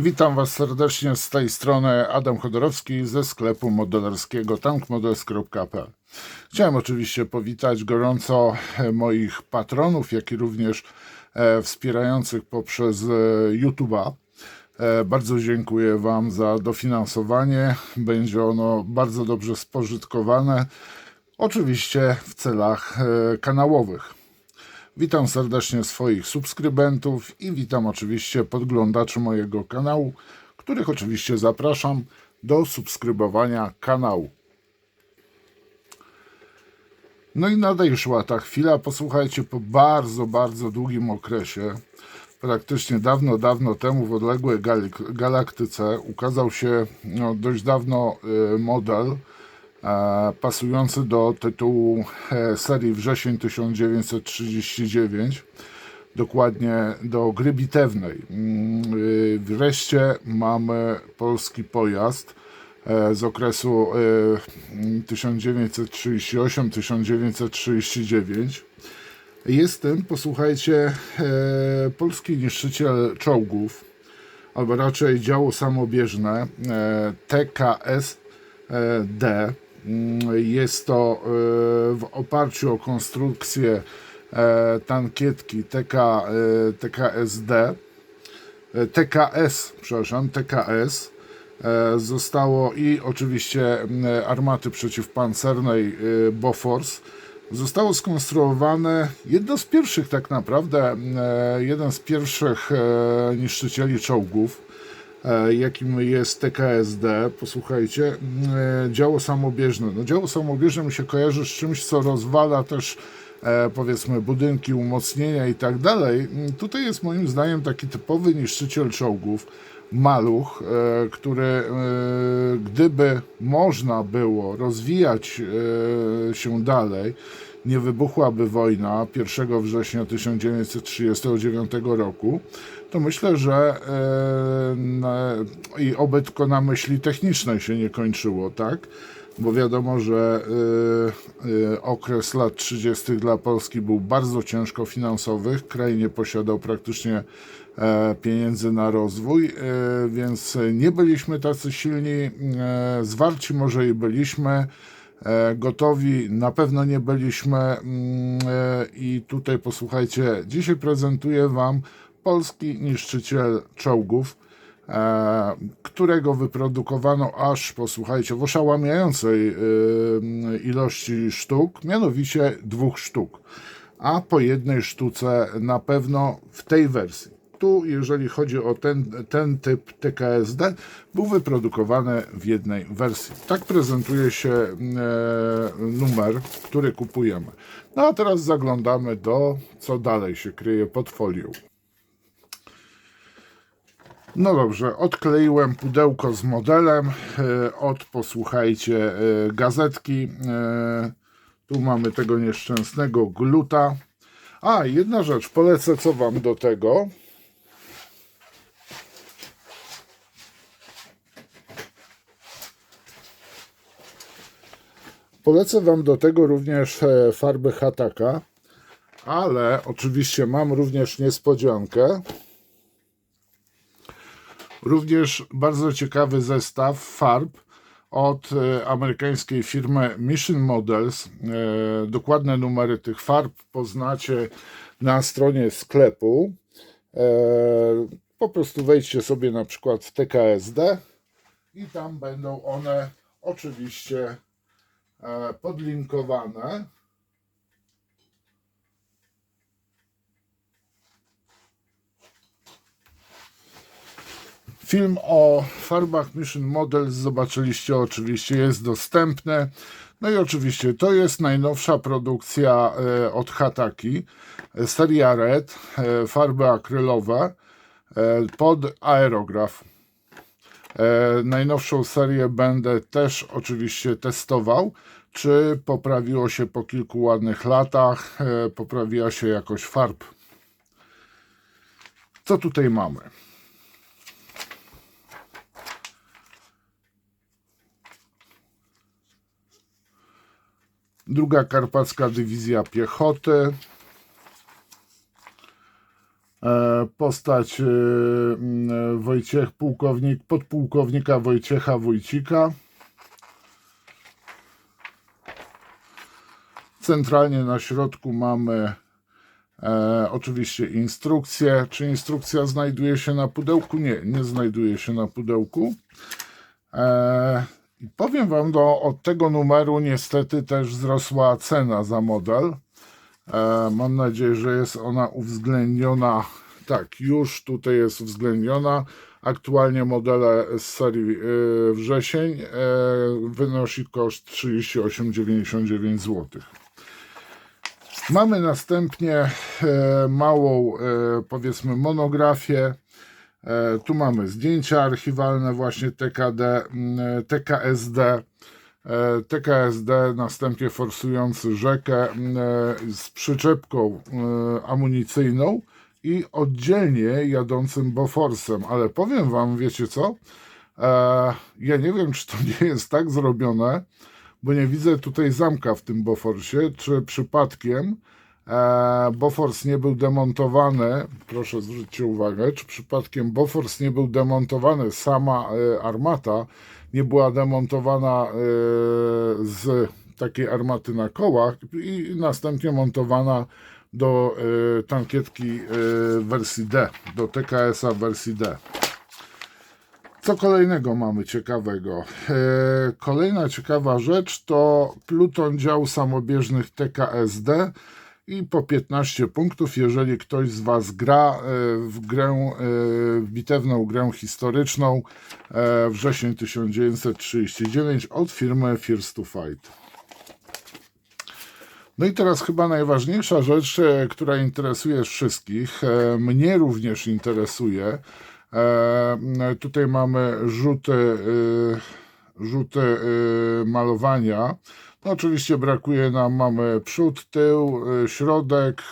Witam Was serdecznie z tej strony Adam Chodorowski ze sklepu modelarskiego tankmodels.pl. Chciałem oczywiście powitać gorąco moich patronów, jak i również wspierających poprzez YouTube'a. Bardzo dziękuję Wam za dofinansowanie. Będzie ono bardzo dobrze spożytkowane, oczywiście w celach kanałowych. Witam serdecznie swoich subskrybentów i witam oczywiście podglądaczy mojego kanału, których oczywiście zapraszam do subskrybowania kanału. No i nadeszła ta chwila, posłuchajcie, po bardzo długim okresie, praktycznie dawno temu w odległej galaktyce ukazał się dość dawno model pasujący do tytułu serii wrzesień 1939, dokładnie do gry bitewnej. Wreszcie mamy polski pojazd z okresu 1938-1939. Jest tym, posłuchajcie, polski niszczyciel czołgów, albo raczej działo samobieżne TKSD. Jest to w oparciu o konstrukcję tankietki TKS. Zostało i oczywiście armaty przeciwpancernej Bofors. Zostało skonstruowane jedno z pierwszych tak naprawdę, jeden z pierwszych niszczycieli czołgów, jakim jest TKSD. Posłuchajcie, działo samobieżne. No, działo samobieżne mi się kojarzy z czymś, co rozwala też powiedzmy budynki, umocnienia i tak dalej. Tutaj jest moim zdaniem taki typowy niszczyciel czołgów, maluch, który gdyby można było rozwijać się dalej, nie wybuchłaby wojna 1 września 1939 roku, to myślę, że i oby tylko na myśli technicznej się nie kończyło, tak? Bo wiadomo, że okres lat 30. dla Polski był bardzo ciężko finansowych. Kraj nie posiadał praktycznie pieniędzy na rozwój, więc nie byliśmy tacy silni, zwarci może i byliśmy, gotowi na pewno nie byliśmy. I tutaj posłuchajcie, dzisiaj prezentuję Wam polski niszczyciel czołgów, którego wyprodukowano aż, posłuchajcie, w oszałamiającej ilości sztuk, mianowicie 2 sztuk, a po jednej sztuce na pewno w tej wersji. Tu, jeżeli chodzi o ten typ TKSD, był wyprodukowany w jednej wersji. Tak prezentuje się numer, który kupujemy. No a teraz zaglądamy co dalej się kryje pod folią. No dobrze, odkleiłem pudełko z modelem posłuchajcie, gazetki. Tu mamy tego nieszczęsnego gluta. A, jedna rzecz, polecę co Wam do tego. Polecę Wam do tego również farby Hataka, ale oczywiście mam również niespodziankę. Również bardzo ciekawy zestaw farb od amerykańskiej firmy Mission Models. Dokładne numery tych farb poznacie na stronie sklepu. Po prostu wejdźcie sobie na przykład w TKSD i tam będą one oczywiście podlinkowane. Film o farbach Mission Models zobaczyliście, oczywiście jest dostępny. No i oczywiście to jest najnowsza produkcja od Hataki, seria Red, farby akrylowe pod aerograf. Najnowszą serię będę też oczywiście testował, czy poprawiło się po kilku ładnych latach, poprawiła się jakość farb. Co tutaj mamy? Druga Karpacka Dywizja Piechoty. Postać podpułkownika Wojciecha Wójcika. Centralnie na środku mamy oczywiście instrukcję. Czy instrukcja znajduje się na pudełku? Nie, nie znajduje się na pudełku. Powiem Wam, od tego numeru niestety też wzrosła cena za model. Mam nadzieję, że jest ona uwzględniona. Tak, już tutaj jest uwzględniona. Aktualnie modele z serii wrzesień wynosi koszt 38,99 zł. Mamy następnie małą, powiedzmy, monografię. Tu mamy zdjęcia archiwalne właśnie TKSD. TKSD następnie forsujący rzekę z przyczepką amunicyjną i oddzielnie jadącym Boforsem. Ale powiem Wam, wiecie co? Ja nie wiem, czy to nie jest tak zrobione, bo nie widzę tutaj zamka w tym Boforsie, czy przypadkiem Bofors nie był demontowany, proszę zwróćcie uwagę, czy przypadkiem Bofors nie był demontowany, sama armata nie była demontowana z takiej armaty na kołach i następnie montowana do tankietki wersji D, do TKS-a wersji D. Co kolejnego mamy ciekawego? Kolejna ciekawa rzecz to pluton dział samobieżnych TKSD i po 15 punktów, jeżeli ktoś z Was gra w grę, w bitewną grę historyczną wrzesień 1939 od firmy First to Fight. No i teraz chyba najważniejsza rzecz, która interesuje wszystkich, mnie również interesuje. Tutaj mamy rzuty malowania. No oczywiście brakuje nam, mamy przód, tył, środek,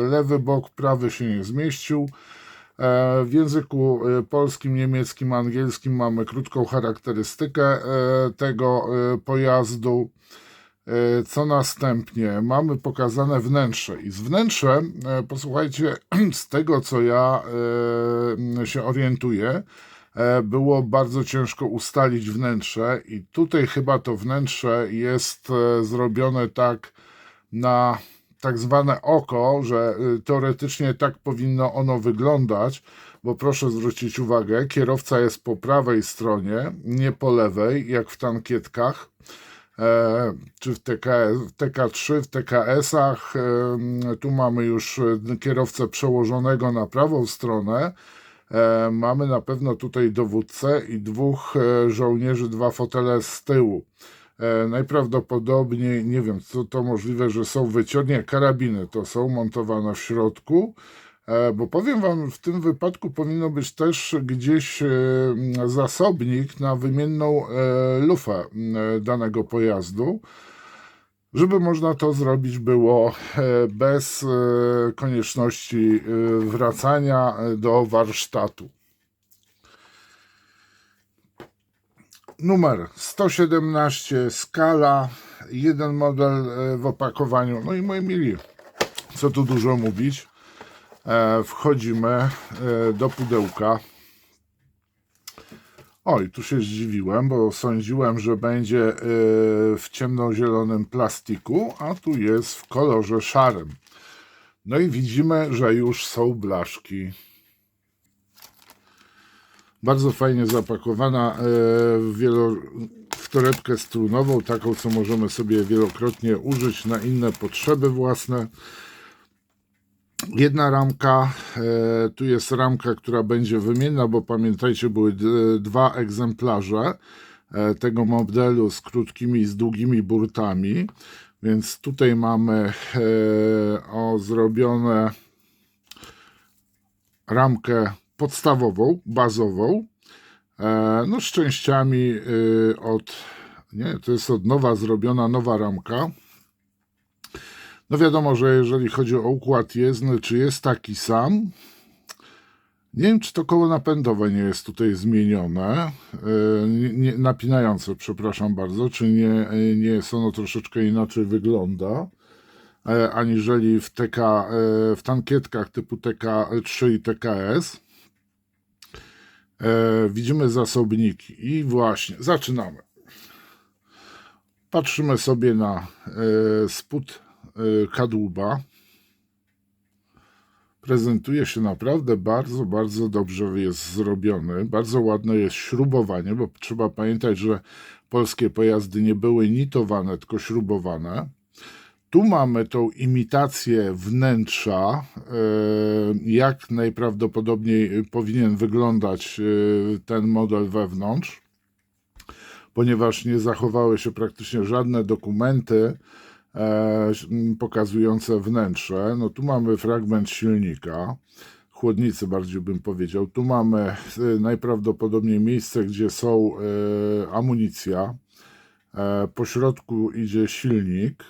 lewy bok, prawy się nie zmieścił. W języku polskim, niemieckim, angielskim mamy krótką charakterystykę tego pojazdu. Co następnie? Mamy pokazane wnętrze i z wnętrza, posłuchajcie, z tego co ja się orientuję, było bardzo ciężko ustalić wnętrze i tutaj chyba to wnętrze jest zrobione tak na tak zwane oko, że teoretycznie tak powinno ono wyglądać, bo proszę zwrócić uwagę, kierowca jest po prawej stronie, nie po lewej, jak w tankietkach, czy w TK3, w TKS-ach. Tu mamy już kierowcę przełożonego na prawą stronę. Mamy na pewno tutaj dowódcę i dwóch żołnierzy, dwa fotele z tyłu. Najprawdopodobniej, nie wiem, to możliwe, że są wyciągnie karabiny, to są montowane w środku, bo powiem Wam, w tym wypadku powinno być też gdzieś zasobnik na wymienną lufę danego pojazdu, żeby można to zrobić było bez konieczności wracania do warsztatu. Numer 117, skala, jeden model w opakowaniu. No i moi mili, co tu dużo mówić, wchodzimy do pudełka. Oj, tu się zdziwiłem, bo sądziłem, że będzie w ciemnozielonym plastiku, a tu jest w kolorze szarym. No i widzimy, że już są blaszki. Bardzo fajnie zapakowana w torebkę strunową, taką, co możemy sobie wielokrotnie użyć na inne potrzeby własne. Jedna ramka, tu jest ramka, która będzie wymienna, bo pamiętajcie, były dwa egzemplarze tego modelu z krótkimi i z długimi burtami, więc tutaj mamy zrobione ramkę podstawową, bazową, no z częściami to jest od nowa zrobiona nowa ramka. No wiadomo, że jeżeli chodzi o układ jezdny, czy jest taki sam, nie wiem, czy to koło napędowe nie jest tutaj zmienione, napinające, przepraszam bardzo, czy nie jest ono troszeczkę inaczej wygląda. aniżeli w tankietkach typu TK3 i TKS. Widzimy zasobniki i właśnie zaczynamy. Patrzymy sobie na spód kadłuba. Prezentuje się naprawdę bardzo, bardzo dobrze jest zrobiony. Bardzo ładne jest śrubowanie, bo trzeba pamiętać, że polskie pojazdy nie były nitowane, tylko śrubowane. Tu mamy tą imitację wnętrza, jak najprawdopodobniej powinien wyglądać ten model wewnątrz, ponieważ nie zachowały się praktycznie żadne dokumenty pokazujące wnętrze. No tu mamy fragment silnika, chłodnicy bardziej bym powiedział. Tu mamy najprawdopodobniej miejsce, gdzie są amunicja. Po środku idzie silnik.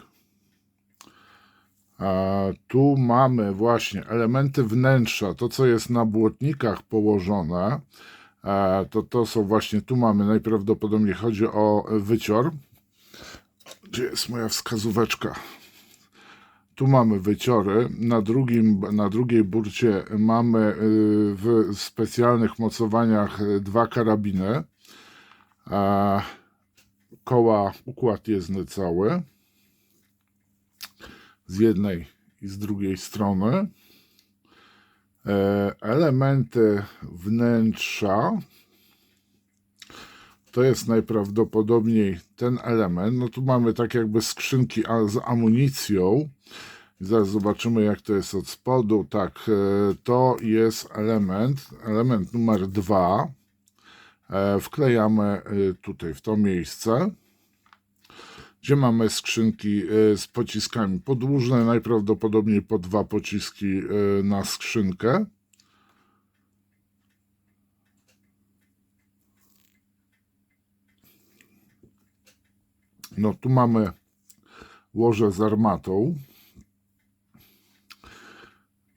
Tu mamy właśnie elementy wnętrza, to co jest na błotnikach położone, to są właśnie, tu mamy najprawdopodobniej, chodzi o wycior. Gdzie jest moja wskazóweczka? Tu mamy wyciory, na drugiej burcie mamy w specjalnych mocowaniach dwa karabiny, koła układ jezdny cały, z jednej i z drugiej strony. Elementy wnętrza to jest najprawdopodobniej ten element. No tu mamy tak jakby skrzynki z amunicją. Zaraz zobaczymy, jak to jest od spodu. Tak, to jest element numer 2. Wklejamy tutaj w to miejsce, gdzie mamy skrzynki z pociskami podłużne, najprawdopodobniej po 2 pociski na skrzynkę. No tu mamy łoże z armatą.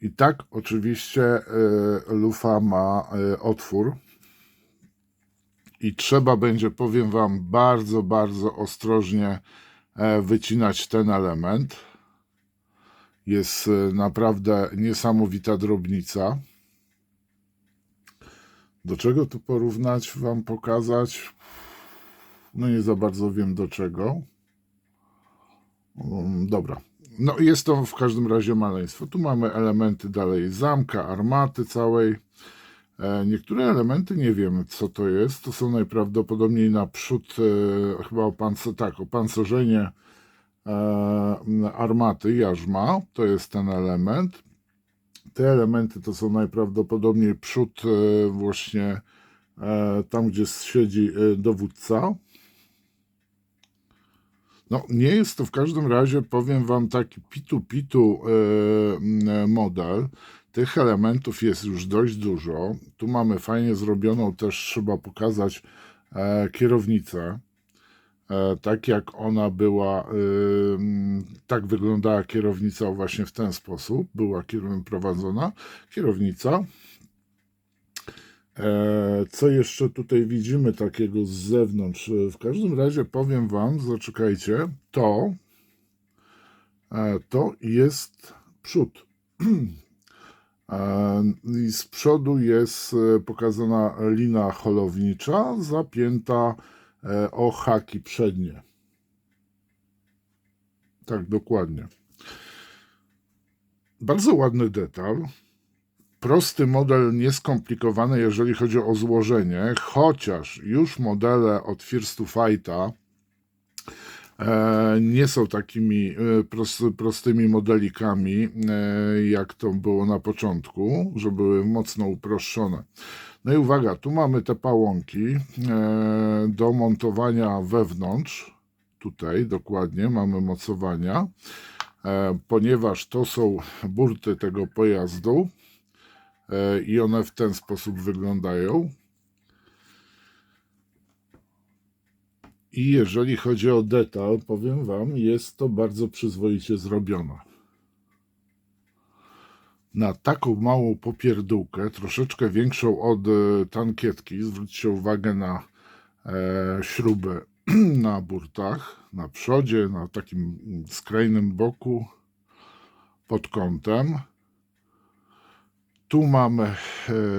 I tak oczywiście lufa ma otwór. I trzeba będzie, powiem Wam, bardzo, bardzo ostrożnie wycinać ten element. Jest naprawdę niesamowita drobnica. Do czego tu porównać, Wam pokazać? No nie za bardzo wiem do czego. Dobra. No jest to w każdym razie maleństwo. Tu mamy elementy dalej zamka, armaty całej. Niektóre elementy nie wiemy, co to jest. To są najprawdopodobniej naprzód chyba opancerzenie armaty, jarzma. To jest ten element. Te elementy to są najprawdopodobniej przód właśnie tam, gdzie siedzi dowódca. No, nie jest to w każdym razie, powiem Wam, taki pitu model. Tych elementów jest już dość dużo. Tu mamy fajnie zrobioną, też trzeba pokazać kierownicę. Tak jak ona była, tak wyglądała kierownica właśnie w ten sposób. Była prowadzona kierownica. Co jeszcze tutaj widzimy takiego z zewnątrz? W każdym razie powiem Wam, zaczekajcie, to jest przód. I z przodu jest pokazana lina holownicza, zapięta o haki przednie. Tak, dokładnie. Bardzo ładny detal. Prosty model, nieskomplikowany, jeżeli chodzi o złożenie, chociaż już modele od First to Fighta nie są takimi prostymi modelikami, jak to było na początku, że były mocno uproszczone. No i uwaga, tu mamy te pałąki do montowania wewnątrz. Tutaj dokładnie mamy mocowania, ponieważ to są burty tego pojazdu i one w ten sposób wyglądają. I jeżeli chodzi o detal, powiem Wam, jest to bardzo przyzwoicie zrobione. Na taką małą popierdółkę, troszeczkę większą od tankietki, zwróćcie uwagę na śruby na burtach, na przodzie, na takim skrajnym boku. pod kątem. Tu mamy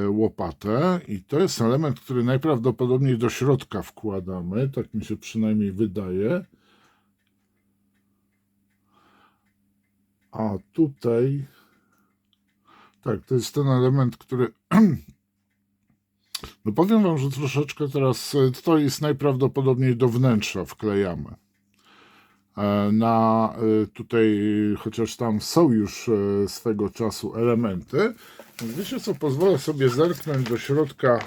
łopatę i to jest element, który najprawdopodobniej do środka wkładamy, tak mi się przynajmniej wydaje. A tutaj, tak, to jest ten element, który, no powiem wam, że troszeczkę teraz, to jest najprawdopodobniej do wnętrza wklejamy. Na tutaj, chociaż tam są już swego czasu elementy. Wiecie co, pozwolę sobie zerknąć do środka,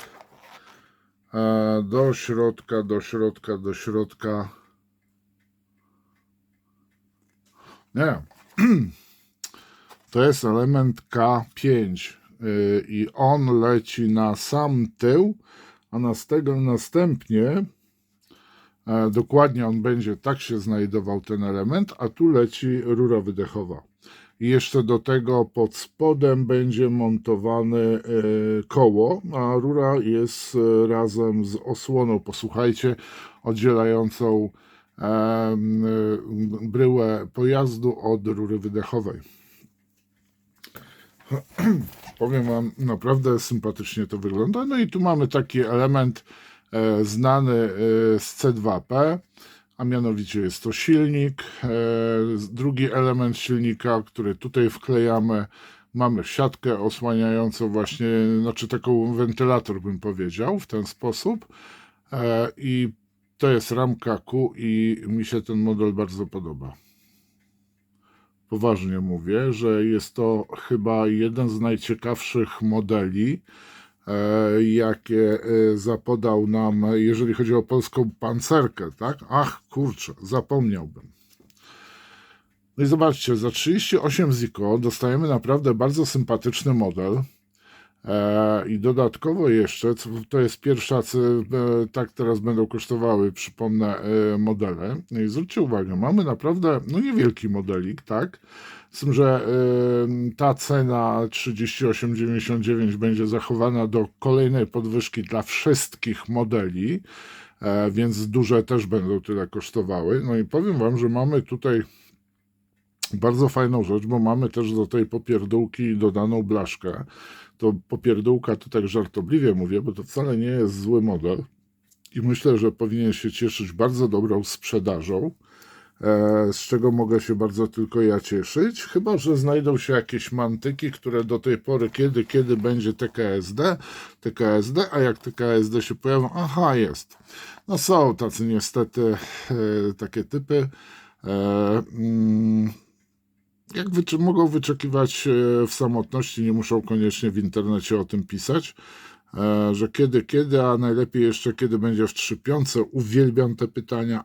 do środka. Nie, to jest element K5 i on leci na sam tył, a z tego następnie dokładnie on będzie, tak się znajdował ten element, a tu leci rura wydechowa. I jeszcze do tego pod spodem będzie montowany koło, a rura jest razem z osłoną, posłuchajcie, oddzielającą bryłę pojazdu od rury wydechowej. Powiem wam, naprawdę sympatycznie to wygląda. No i tu mamy taki element znany z C2P, a mianowicie jest to silnik. Drugi element silnika, który tutaj wklejamy, mamy siatkę osłaniającą właśnie, znaczy taką wentylator bym powiedział, w ten sposób. I to jest ramka Q i mi się ten model bardzo podoba. Poważnie mówię, że jest to chyba jeden z najciekawszych modeli, jakie zapodał nam, jeżeli chodzi o polską pancerkę, tak? Ach, kurczę, zapomniałbym. No i zobaczcie, za 38 ziko dostajemy naprawdę bardzo sympatyczny model. I dodatkowo jeszcze, to jest pierwsza, tak teraz będą kosztowały, przypomnę, modele. No i zwróćcie uwagę, mamy naprawdę no niewielki modelik, tak? Z tym, że ta cena 38,99 będzie zachowana do kolejnej podwyżki dla wszystkich modeli, więc duże też będą tyle kosztowały. No i powiem wam, że mamy tutaj bardzo fajną rzecz, bo mamy też do tej popierdółki dodaną blaszkę. To popierdółka, to tak żartobliwie mówię, bo to wcale nie jest zły model i myślę, że powinien się cieszyć bardzo dobrą sprzedażą, z czego mogę się bardzo tylko ja cieszyć, chyba że znajdą się jakieś mantyki, które do tej pory, kiedy będzie TKSD, a jak TKSD się pojawią, aha, jest. No są tacy niestety takie typy, jak mogą wyczekiwać w samotności, nie muszą koniecznie w internecie o tym pisać, że kiedy, a najlepiej jeszcze kiedy będzie w 3.5. Uwielbiam te pytania.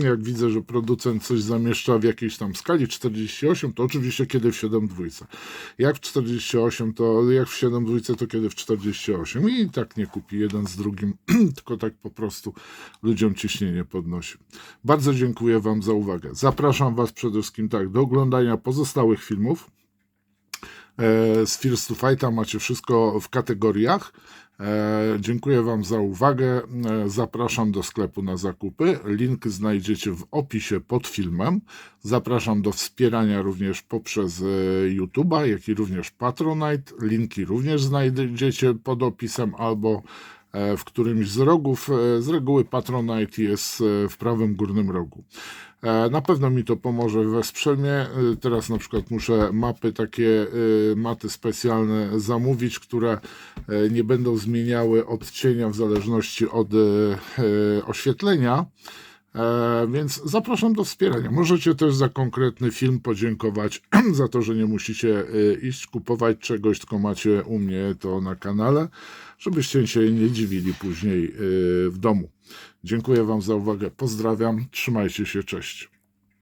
Jak widzę, że producent coś zamieszcza w jakiejś tam skali 48, to oczywiście kiedy w 7.2. Jak w 48, to jak w 7.2, to kiedy w 48. I tak nie kupi jeden z drugim, tylko tak po prostu ludziom ciśnienie podnosi. Bardzo dziękuję wam za uwagę. Zapraszam was przede wszystkim tak do oglądania pozostałych filmów. Z First to Fighta macie wszystko w kategoriach. Dziękuję wam za uwagę. Zapraszam do sklepu na zakupy. Link znajdziecie w opisie pod filmem. Zapraszam do wspierania również poprzez YouTube'a, jak i również Patronite. Linki również znajdziecie pod opisem albo w którymś z rogów. Z reguły Patronite jest w prawym górnym rogu. Na pewno mi to pomoże, wesprze mnie. Teraz na przykład muszę takie maty specjalne zamówić, które nie będą zmieniały odcienia w zależności od oświetlenia. Więc zapraszam do wspierania. Możecie też za konkretny film podziękować za to, że nie musicie iść kupować czegoś, tylko macie u mnie to na kanale, żebyście się nie dziwili później w domu. Dziękuję wam za uwagę. Pozdrawiam. Trzymajcie się. Cześć.